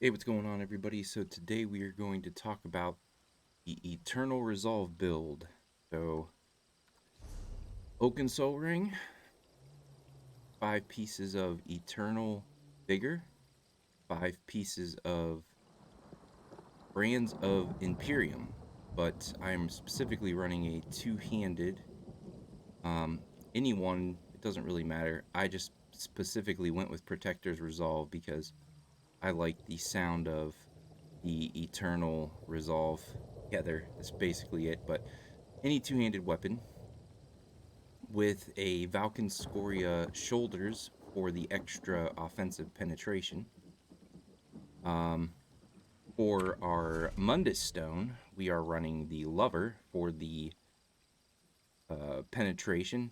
Hey, what's going on, everybody? So today we are going to talk about the Eternal Resolve build. So, Oakensoul ring, 5 pieces of Eternal Vigor, 5 pieces of Brands of Imperium, but I'm specifically running a two-handed. Um, Anyone, it doesn't really matter. I just specifically went with Protector's Resolve because I like the sound of the Eternal Resolve together. That's basically it, but any two-handed weapon with a Valken Scoria shoulders for the extra offensive penetration. Um, for our Mundus Stone, we are running the Lover for the penetration.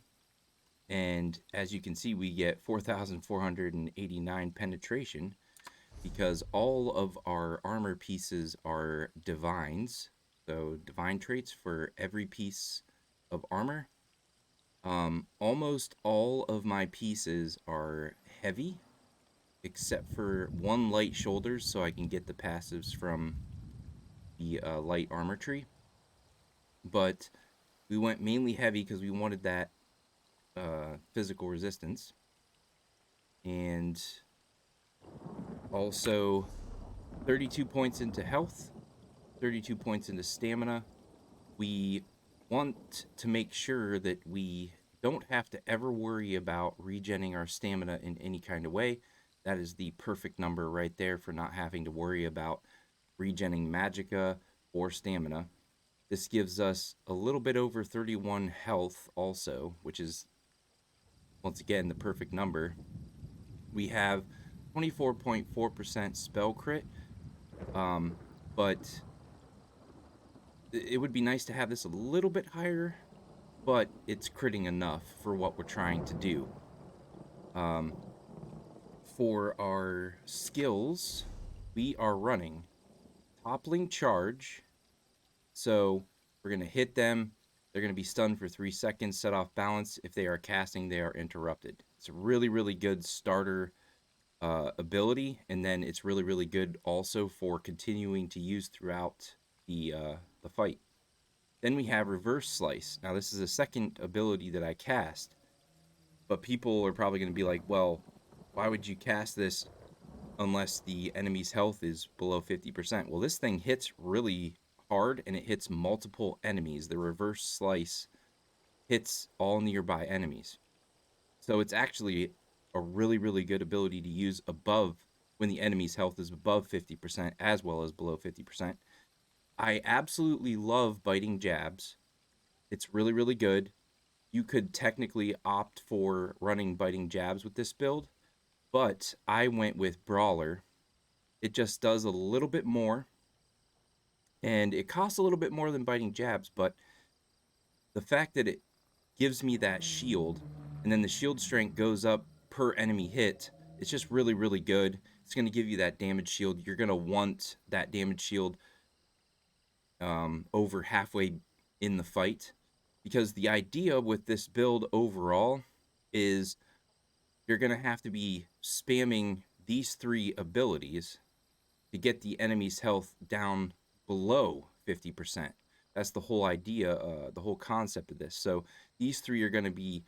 And as you can see, we get 4,489 penetration because all of our armor pieces are divines. So, divine traits for every piece of armor. Almost all of my pieces are heavy, except for one light shoulders, so I can get the passives from the light armor tree. But we went mainly heavy because we wanted that physical resistance, and also 32 points into health, 32 points into stamina. We want to make sure that we don't have to ever worry about regenning our stamina in any kind of way. That is the perfect number right there for not having to worry about regenning magicka or stamina. This gives us a little bit over 31 health also, which is once again the perfect number. We have 24.4% spell crit, um, but it would be nice to have this a little bit higher, but it's critting enough for what we're trying to do. Um, for our skills, we are running toppling charge. So we're going to hit them. They're going to be stunned for 3 seconds, set off balance. If they are casting, they are interrupted. It's a really, really good starter ability, and then it's really, really good also for continuing to use throughout the fight. Then we have reverse slice. Now this is a second ability that I cast, but people are probably going to be like, well, why would you cast this unless the enemy's health is below 50%? Well, this thing hits really hard and it hits multiple enemies. The reverse slice hits all nearby enemies. So it's actually a really, really good ability to use above when the enemy's health is above 50% as well as below 50%. I absolutely love biting jabs. It's really, really good. You could technically opt for running biting jabs with this build, but I went with Brawler. It just does a little bit more, and it costs a little bit more than biting jabs, but the fact that it gives me that shield, and then the shield strength goes up per enemy hit, it's just really, really good. It's going to give you that damage shield. You're going to want that damage shield over halfway in the fight, because the idea with this build overall is you're going to have to be spamming these 3 abilities to get the enemy's health down below 50%. That's the whole idea, the whole concept of this. So these 3 are going to be,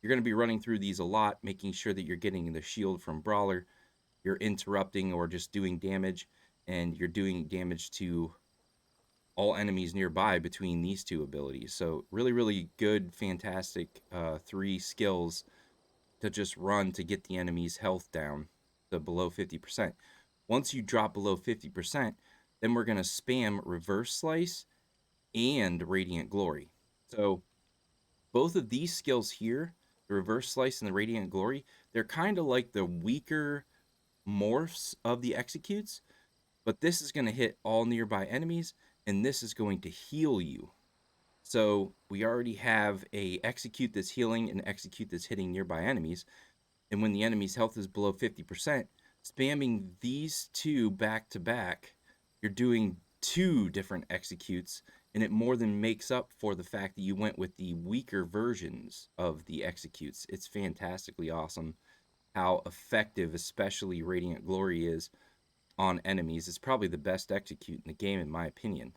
you're going to be running through these a lot, making sure that you're getting the shield from Brawler, you're interrupting or just doing damage, and you're doing damage to all enemies nearby between these 2 abilities. So really, really good, fantastic 3 skills to just run to get the enemy's health down to below 50%. Once you drop below 50%, then we're going to spam reverse slice and radiant glory. So both of these skills here, the reverse slice and the radiant glory, they're kind of like the weaker morphs of the executes, but this is going to hit all nearby enemies, and this is going to heal you. So we already have a execute that's healing and execute that's hitting nearby enemies. And when the enemy's health is below 50%, spamming these 2 back to back, you're doing 2 different executes, and it more than makes up for the fact that you went with the weaker versions of the executes. It's fantastically awesome how effective, especially Radiant Glory, is on enemies. It's probably the best execute in the game, in my opinion.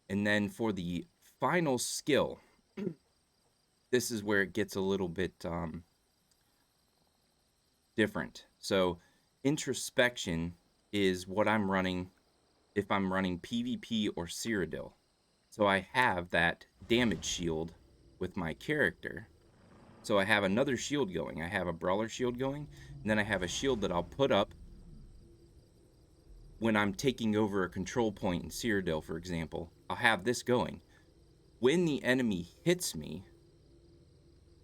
And then for the final skill, this is where it gets a little bit different. So introspection is what I'm running if I'm running PvP or Cyrodiil. So I have that damage shield with my character. So I have another shield going. I have a brawler shield going, and then I have a shield that I'll put up when I'm taking over a control point in Cyrodiil, for example. I'll have this going. When the enemy hits me,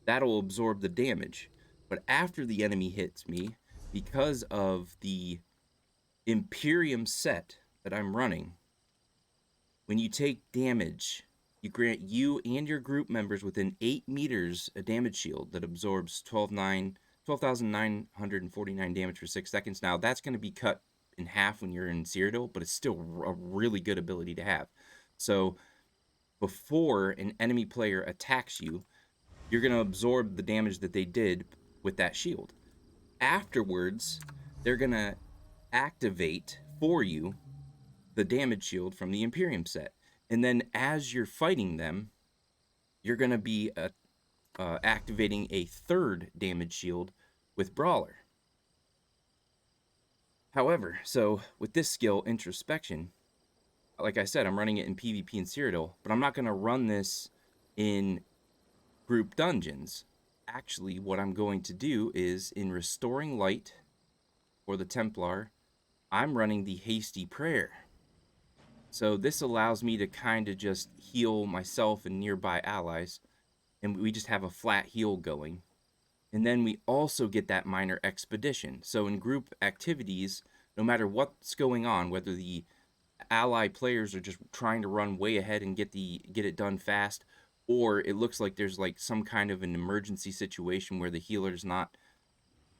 that'll absorb the damage. But after the enemy hits me, because of the Imperium set that I'm running, when you take damage, you grant you and your group members within 8 meters a damage shield that absorbs 12,949 damage for 6 seconds. Now, that's going to be cut in half when you're in Cyrodiil, but it's still a really good ability to have. So, before an enemy player attacks you, you're going to absorb the damage that they did with that shield. Afterwards, they're going to activate for you the damage shield from the Imperium set. And then as you're fighting them, you're going to be activating a third damage shield with Brawler. However, so with this skill, Introspection, like I said, I'm running it in PvP and Cyrodiil, but I'm not going to run this in group dungeons. Actually, what I'm going to do is in Restoring Light for the Templar, I'm running the Hasty Prayer. So this allows me to kind of just heal myself and nearby allies, and we just have a flat heal going. And then we also get that minor expedition. So in group activities, no matter what's going on, whether the ally players are just trying to run way ahead and get it done fast, or it looks like there's like some kind of an emergency situation where the healer's not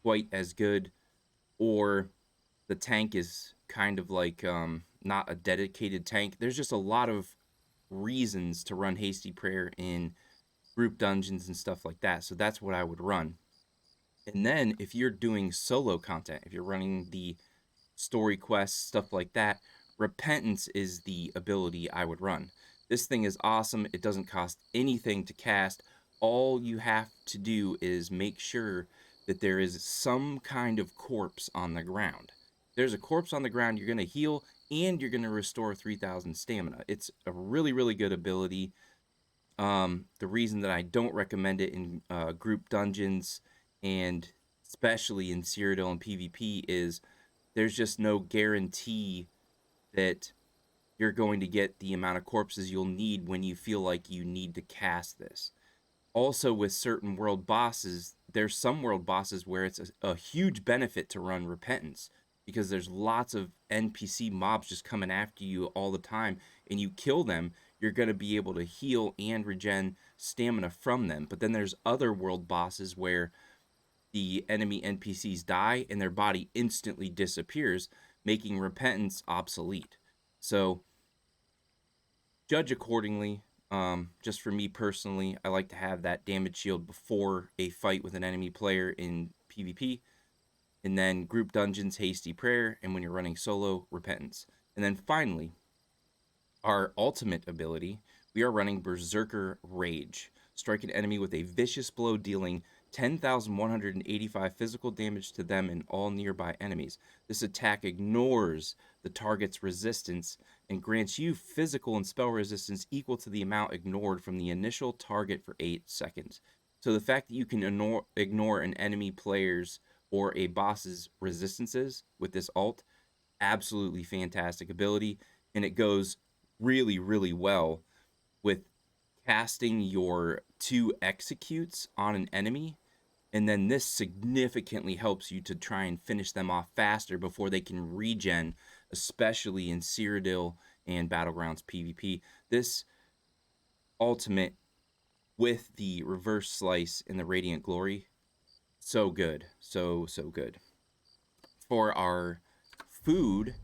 quite as good, or the tank is kind of like not a dedicated tank. There's just a lot of reasons to run Hasty Prayer in group dungeons and stuff like that. So that's what I would run. And then if you're doing solo content, if you're running the story quests, stuff like that, Repentance is the ability I would run. This thing is awesome. It doesn't cost anything to cast. All you have to do is make sure that there is some kind of corpse on the ground. If there's a corpse on the ground, you're going to heal and you're going to restore 3,000 stamina. It's a really, really good ability. The reason that I don't recommend it in group dungeons and especially in Cyrodiil and PvP is there's just no guarantee that you're going to get the amount of corpses you'll need when you feel like you need to cast this. Also, with certain world bosses, there's some world bosses where it's a huge benefit to run Repentance because there's lots of NPC mobs just coming after you all the time, and you kill them, you're going to be able to heal and regen stamina from them. But then there's other world bosses where the enemy NPCs die and their body instantly disappears, making Repentance obsolete. So judge accordingly. Just for me personally, I like to have that damage shield before a fight with an enemy player in PvP, and then group dungeons, Hasty Prayer, and when you're running solo, Repentance. And then finally, our ultimate ability, we are running Berserker Rage. Strike an enemy with a vicious blow, dealing 10,185 physical damage to them and all nearby enemies. This attack ignores the target's resistance and grants you physical and spell resistance equal to the amount ignored from the initial target for 8 seconds. So the fact that you can ignore an enemy player's or a boss's resistances with this ult, absolutely fantastic ability, and it goes really, really well with casting your 2 executes on an enemy, and then this significantly helps you to try and finish them off faster before they can regen, especially in Cyrodiil and Battlegrounds PvP. This ultimate with the reverse slice and the Radiant Glory, so good. So good. For our food,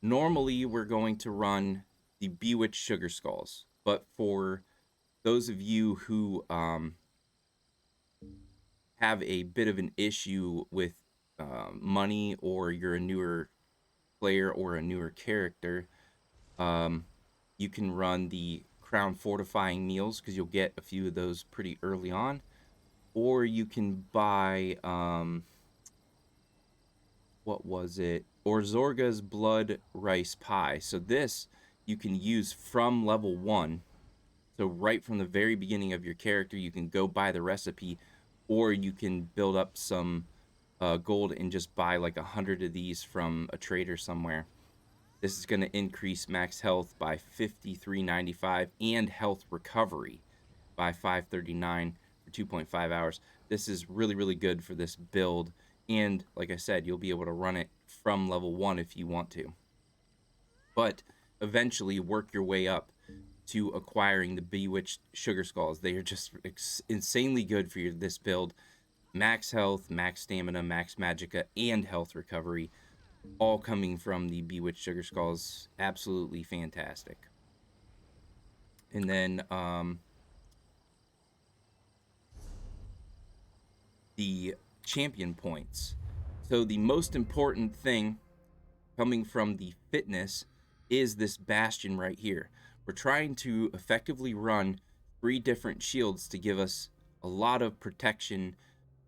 normally we're going to run the Bewitched Sugar Skulls, but for those of you who have a bit of an issue with money, or you're a newer player or a newer character, um, you can run the crown fortifying meals because you'll get a few of those pretty early on, or you can buy what was it? Orzorga's blood rice pie. So this you can use from level 1. So right from the very beginning of your character, you can go buy the recipe, or you can build up some gold and just buy like 100 of these from a trader somewhere. This is going to increase max health by 53.95 and health recovery by 539 for 2.5 hours. This is really, really good for this build. And like I said, you'll be able to run it from level 1 if you want to. But eventually work your way up to acquiring the Bewitched Sugar Skulls. They are just insanely good for this build. Max health, max stamina, max magicka, and health recovery, all coming from the Bewitched Sugar Skulls. Absolutely fantastic. And then the champion points. So the most important thing coming from the fitness is this bastion right here. We're trying to effectively run 3 different shields to give us a lot of protection,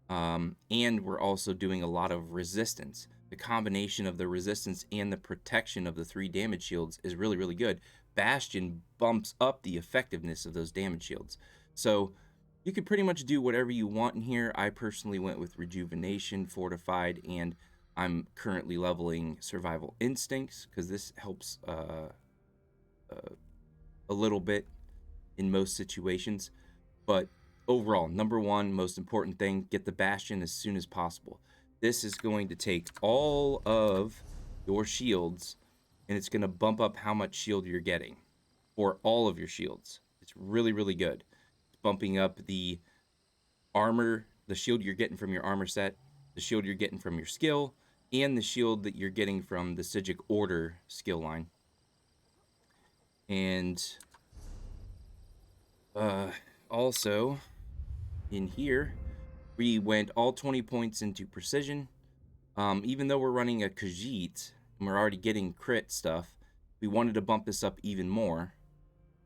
and we're also doing a lot of resistance. The combination of the resistance and the protection of the 3 damage shields is really, really good. Bastion bumps up the effectiveness of those damage shields. So you could pretty much do whatever you want in here. I personally went with Rejuvenation, Fortified, and I'm currently leveling Survival Instincts because this helps a little bit in most situations. But overall, number 1 most important thing, get the Bastion as soon as possible. This is going to take all of your shields, and it's going to bump up how much shield you're getting for all of your shields. It's really, really good. It's bumping up the armor, the shield you're getting from your armor set, the shield you're getting from your skill, and the shield that you're getting from the Psijic Order skill line. And also in here, we went all 20 points into precision. Even though we're running a Khajiit and we're already getting crit stuff, we wanted to bump this up even more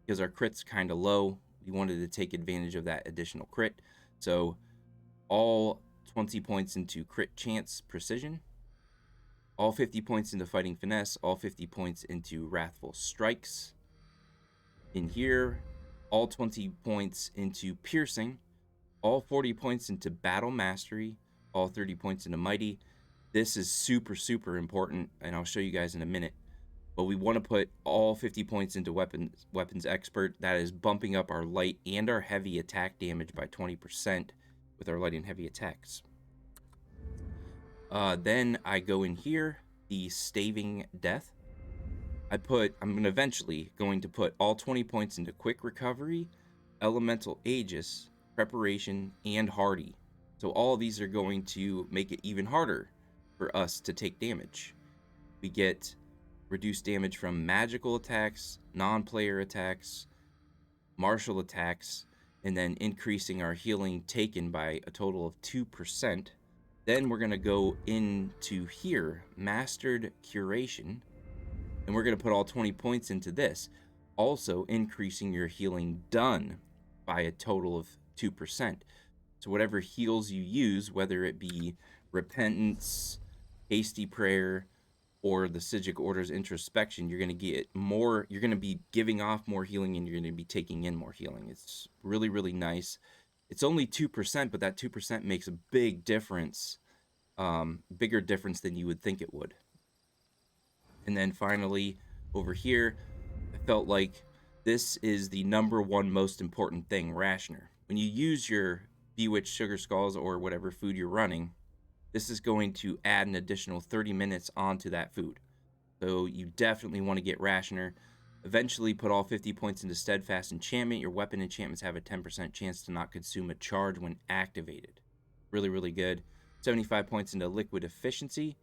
because our crit's kind of low. We wanted to take advantage of that additional crit. So all 20 points into crit chance precision, all 50 points into fighting finesse, all 50 points into wrathful strikes. In here, all 20 points into piercing, all 40 points into battle mastery, all 30 points into mighty. This is super, super important, and I'll show you guys in a minute. But we want to put all 50 points into weapons expert. That is bumping up our light and our heavy attack damage by 20% with our light and heavy attacks. Then I go in here, the staving death. I'm eventually going to put all 20 points into quick recovery, elemental aegis, preparation, and hardy. So all of these are going to make it even harder for us to take damage. We get reduced damage from magical attacks, non-player attacks, martial attacks, and then increasing our healing taken by a total of 2%. Then we're going to go into here, Mastered Curation, and we're going to put all 20 points into this, also increasing your healing done by a total of 2%. So whatever heals you use, whether it be Repentance, Hasty Prayer, or the Psijic Order's Introspection, you're going to get more, you're going to be giving off more healing and you're going to be taking in more healing. It's really, really nice. It's only 2%, but that 2% makes a big difference, bigger difference than you would think it would. And then finally, over here, I felt like this is the number 1 most important thing, Rationer. When you use your Bewitched Sugar Skulls or whatever food you're running, this is going to add an additional 30 minutes onto that food. So you definitely want to get Rationer. Eventually put all 50 points into Steadfast Enchantment. Your weapon enchantments have a 10% chance to not consume a charge when activated. Really, really good. 75 points into Liquid Efficiency.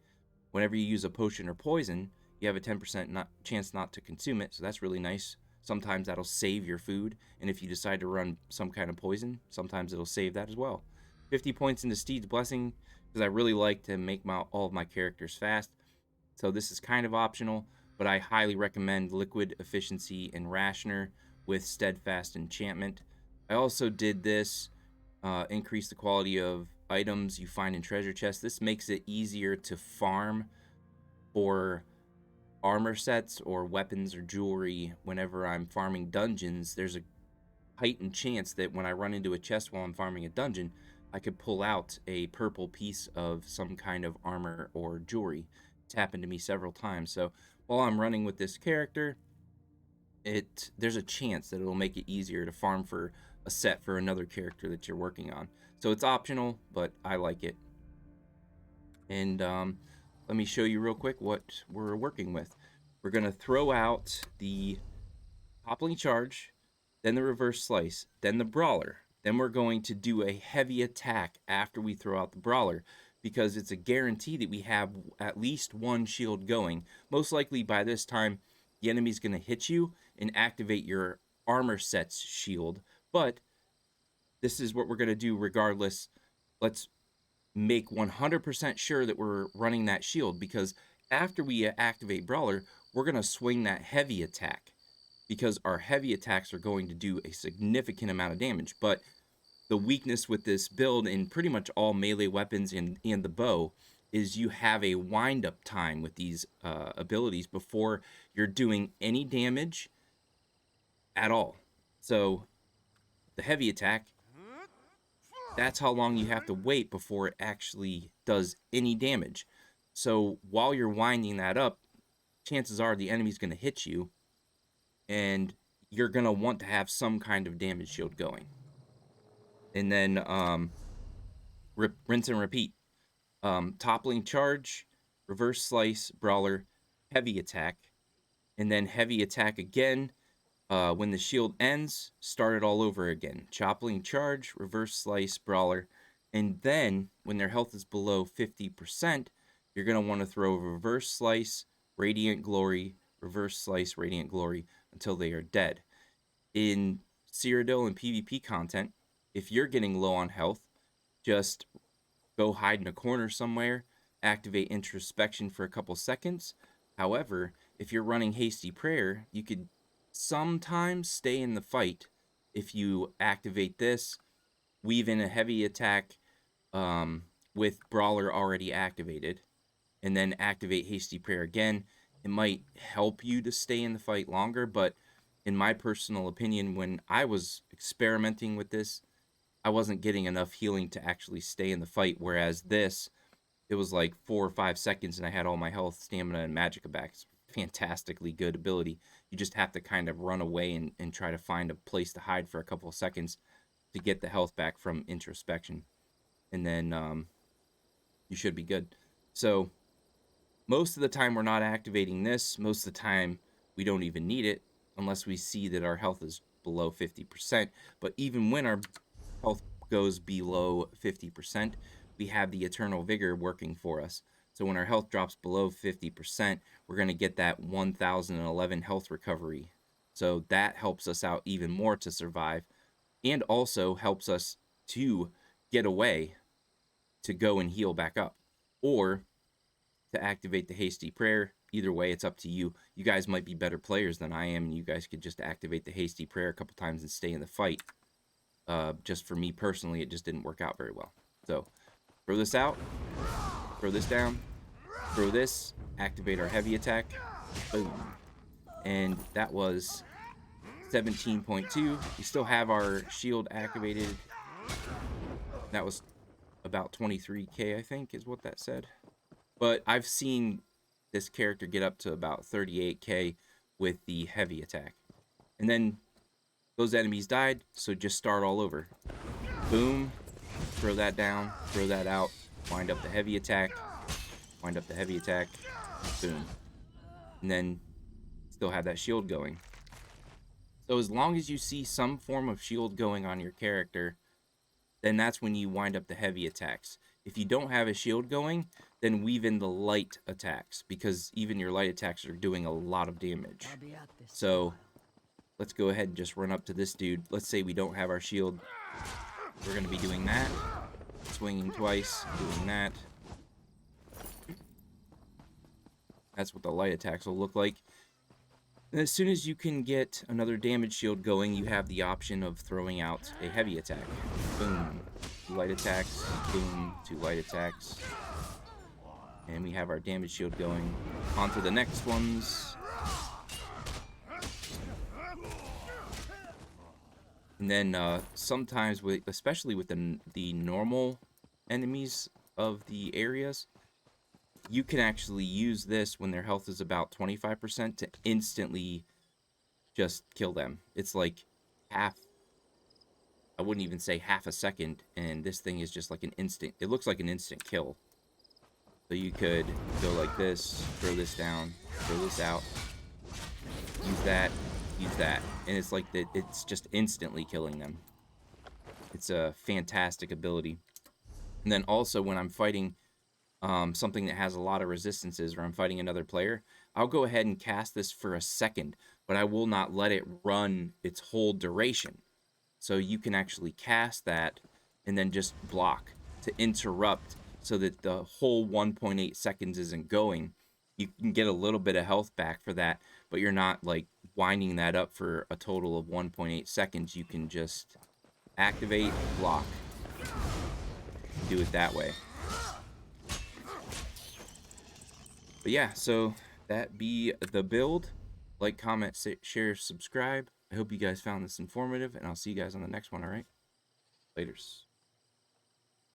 Whenever you use a potion or poison, you have a 10% chance not to consume it. So that's really nice. Sometimes that'll save your food. And if you decide to run some kind of poison, sometimes it'll save that as well. 50 points into Steed's Blessing, because I really like to make all of my characters fast. So this is kind of optional, but I highly recommend Liquid Efficiency and Rationer with Steadfast Enchantment. I also did this, increase the quality of items you find in treasure chests. This makes it easier to farm for armor sets or weapons or jewelry. Whenever I'm farming dungeons, there's a heightened chance that when I run into a chest while I'm farming a dungeon, I could pull out a purple piece of some kind of armor or jewelry. It's happened to me several times. So while I'm running with this character, there's a chance that it'll make it easier to farm for a set for another character that you're working on. So it's optional, but I like it. And let me show you real quick what we're working with. We're going to throw out the toppling charge, then the reverse slice, then the brawler. Then we're going to do a heavy attack after we throw out the brawler, because it's a guarantee that we have at least one shield going. Most likely by this time, the enemy's going to hit you and activate your armor set's shield. But this is what we're going to do regardless. Let's make 100% sure that we're running that shield, because after we activate brawler, we're going to swing that heavy attack, because our heavy attacks are going to do a significant amount of damage. But the weakness with this build in pretty much all melee weapons and the bow is you have a wind-up time with these abilities before you're doing any damage at all. So the heavy attack, that's how long you have to wait before it actually does any damage. So while you're winding that up, chances are the enemy's going to hit you, and you're going to want to have some kind of damage shield going. And then rinse and repeat. Toppling charge, reverse slice, brawler, heavy attack, and then heavy attack again. When the shield ends, start it all over again. Toppling charge, reverse slice, brawler, and then when their health is below 50%, you're going to want to throw reverse slice, radiant glory, reverse slice, radiant glory until they are dead. In Cyrodiil and PvP content, if you're getting low on health, just go hide in a corner somewhere, activate introspection for a couple seconds. However, if you're running hasty prayer, you could sometimes stay in the fight if you activate this, weave in a heavy attack with brawler already activated, and then activate hasty prayer again. It might help you to stay in the fight longer, but in my personal opinion, when I was experimenting with this, I wasn't getting enough healing to actually stay in the fight, whereas this, it was like 4 or 5 seconds and I had all my health, stamina, and magicka back. It's fantastically good ability. You just have to kind of run away and try to find a place to hide for a couple of seconds to get the health back from introspection. And then you should be good. So most of the time we're not activating this. Most of the time we don't even need it unless we see that our health is below 50%. But even when our health goes below 50%, we have the Eternal Vigor working for us. So when our health drops below 50%, we're going to get that 1011 health recovery. So that helps us out even more to survive, and also helps us to get away to go and heal back up, or to activate the hasty prayer. Either way, it's up to you. You guys might be better players than I am, and you guys could just activate the hasty prayer a couple times and stay in the fight. Just for me personally, it just didn't work out very well. So throw this out, throw this down, throw this, activate our heavy attack, boom. And that was 17.2. We still have our shield activated. That was about 23k, I think, is what that said. But I've seen this character get up to about 38k with the heavy attack. And then those enemies died, so just start all over. Boom, throw that down, throw that out, wind up the heavy attack, wind up the heavy attack, boom. And then still have that shield going. So as long as you see some form of shield going on your character, then that's when you wind up the heavy attacks. If you don't have a shield going, then weave in the light attacks, because even your light attacks are doing a lot of damage. So let's go ahead and just run up to this dude. Let's say we don't have our shield. We're going to be doing that. Swinging twice, doing that. That's what the light attacks will look like. And as soon as you can get another damage shield going, you have the option of throwing out a heavy attack. Boom. 2 light attacks. Boom. 2 light attacks. And we have our damage shield going. On to the next ones. And then sometimes, especially with the normal enemies of the areas, you can actually use this when their health is about 25% to instantly just kill them. It's like half, I wouldn't even say half a second, and this thing is just like an instant, it looks like an instant kill. So you could go like this, throw this down, throw this out, use that, and it's like that. It's just instantly killing them. It's a fantastic ability. And then also when I'm fighting something that has a lot of resistances, or I'm fighting another player, I'll go ahead and cast this for a second, but I will not let it run its whole duration. So you can actually cast that and then just block to interrupt so that the whole 1.8 seconds isn't going. You can get a little bit of health back for that, but you're not like winding that up for a total of 1.8 seconds. You can just activate, block, do it that way. But yeah, so that be the build. Like, comment, share, subscribe. I hope you guys found this informative, and I'll see you guys on the next one, all right? Laters.